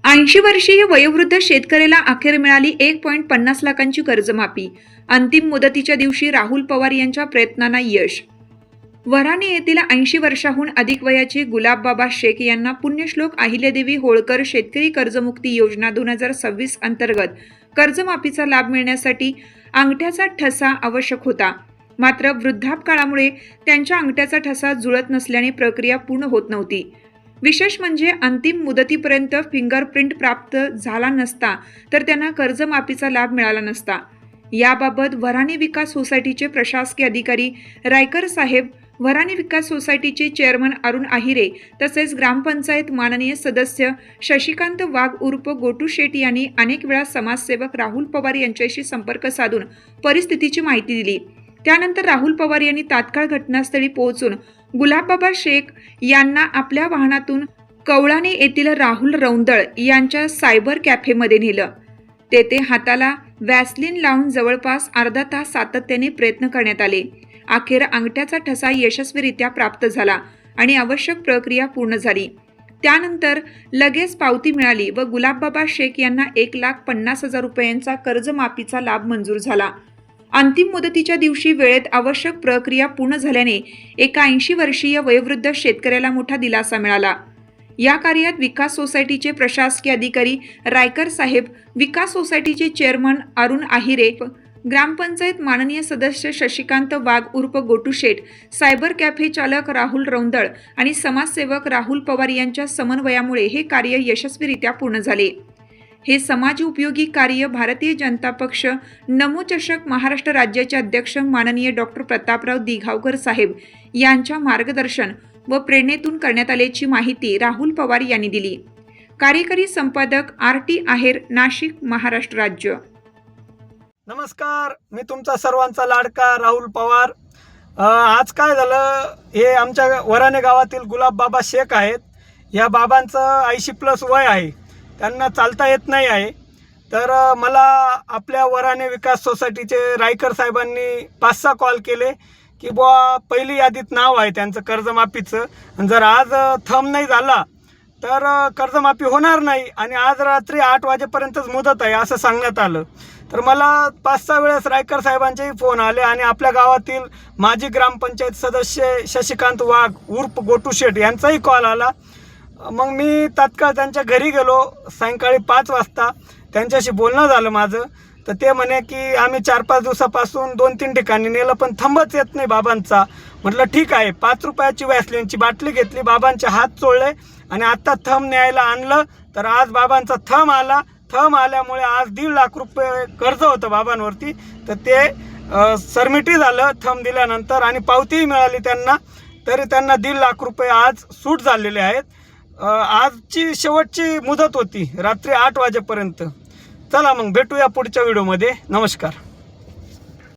ऐंशी वर्षीय वयोवृद्ध शेतकऱ्याला अखेर मिळाली 1.50 लाखांची कर्जमाफी। अंतिम मुदतीच्या दिवशी राहुल पवार यांच्या प्रयत्नांना यश। वऱ्हाणे येथील 80 वर्षांहून अधिक वयाचे गुलाबबाबा शेख यांना पुण्यश्लोक अहिल्यादेवी होळकर शेतकरी कर्जमुक्ती योजना 2026 अंतर्गत कर्जमाफीचा लाभ मिळण्यासाठी अंगठ्याचा ठसा आवश्यक होता। मात्र वृद्धापकाळामुळे त्यांच्या अंगठ्याचा ठसा जुळत नसल्याने प्रक्रिया पूर्ण होत नव्हती। विशेष म्हणजे अंतिम मुदतीपर्यंत फिंगरप्रिंट प्राप्त झाला नसता तर त्यांना कर्जमाफीचा लाभ मिळाला नसता। याबाबत वऱ्हाणे विकास सोसायटीचे प्रशासकीय अधिकारी रायकर साहेब, वऱ्हाणे विकास सोसायटीचे चेअरमन अरुण आहिरे तसेच ग्रामपंचायत माननीय सदस्य शशिकांत वाघ उर्फ गोटू शेट यांनी अनेक वेळा समाजसेवक राहुल पवार यांच्याशी संपर्क साधून परिस्थितीची माहिती दिली। त्यानंतर राहुल पवार यांनी तात्काळ घटनास्थळी पोहोचून गुलाबबाबा शेख यांना आपल्या वाहनातून कवळाणे येथील राहुल रौंदळ यांच्या सायबर कॅफेमध्ये नेलं। तेथे हाताला वॅसलीन लावून जवळपास अर्धा तास सातत्याने प्रयत्न करण्यात आले। अखेर अंगठ्याचा ठसा यशस्वीरित्या प्राप्त झाला आणि आवश्यक प्रक्रिया पूर्ण झाली। त्यानंतर लगेच पावती मिळाली व गुलाबबाबा शेख यांना 1,50,000 रुपयांचा कर्जमाफीचा लाभ मंजूर झाला। अंतिम मुदतीच्या दिवशी वेळेत आवश्यक प्रक्रिया पूर्ण झाल्याने एका 80 वर्षीय वयोवृद्ध शेतकऱ्याला मोठा दिलासा मिळाला। या कार्यात विकास सोसायटीचे प्रशासकीय अधिकारी रायकर साहेब, विकास सोसायटीचे चेअरमन अरुण आहिरे, ग्रामपंचायत माननीय सदस्य शशिकांत वाघ उर्फ गोटू शेट, सायबर कॅफे चालक राहुल रौंदळ आणि समाजसेवक राहुल पवार यांच्या समन्वयामुळे हे कार्य यशस्वीरित्या पूर्ण झाले। हे समाज उपयोगी कार्य भारतीय जनता पक्ष नमो चषक महाराष्ट्र राज्याचे अध्यक्ष माननीय डॉक्टर प्रतापराव दिघावकर साहेब यांच्या मार्गदर्शन व प्रेरणेतून करण्यात आल्याची माहिती राहुल पवार यांनी दिली। कार्यकारी संपादक RT आहेर, नाशिक, महाराष्ट्र राज्य। नमस्कार, मी तुमचा सर्वांचा लाडका राहुल पवार। आज काय झालं, हे आमच्या वऱ्हाणे गावातील गुलाबबाबा शेख आहेत। या बाबांचं 80+ वय आहे, त्यांना चालता येत नाही आहे। तर मला आपल्या वऱ्हाणे विकास सोसायटीचे रायकर साहेबांनी 5-6 कॉल केले की बुवा पहिली यादीत नाव आहे त्यांचं कर्जमाफीचं, आणि जर आज थंब नाही झाला तर कर्जमाफी होणार नाही आणि आज रात्री 8 वाजेपर्यंतच मुदत आहे असं सांगण्यात आलं। तर मला 5-6 वेळेस रायकर साहेबांचेही फोन आले आणि आपल्या गावातील माजी ग्रामपंचायत सदस्य शशिकांत वाघ उर्फ गोटू शेट यांचाही कॉल आला। मग मी तात्काळ त्यांच्या घरी गेलो। सायंकाळी 5 वाजता त्यांच्याशी बोलणं झालं माझं। तर ते म्हणे की आम्ही 4-5 दिवसापासून 2-3 ठिकाणी नेलं पण थंबच येत नाही बाबांचा। म्हटलं ठीक आहे, 5 रुपयाची वॅसलीनची बाटली घेतली, बाबांचे हात चोळले आणि आत्ता थंब न्यायला आणलं। तर आज बाबांचा थंब आला। थंब आल्यामुळे आज 1.5 लाख रुपये कर्ज होतं बाबांवरती, तर ते सरमिटी झालं थंब दिल्यानंतर आणि पावतीही मिळाली त्यांना। तरी त्यांना 1.5 लाख रुपये आज सूट झालेले आहेत। आजची शेवटची मुदत होती रात्री 8 वाजेपर्यंत। चला मग भेटूया पुढच्या व्हिडिओमध्ये। नमस्कार।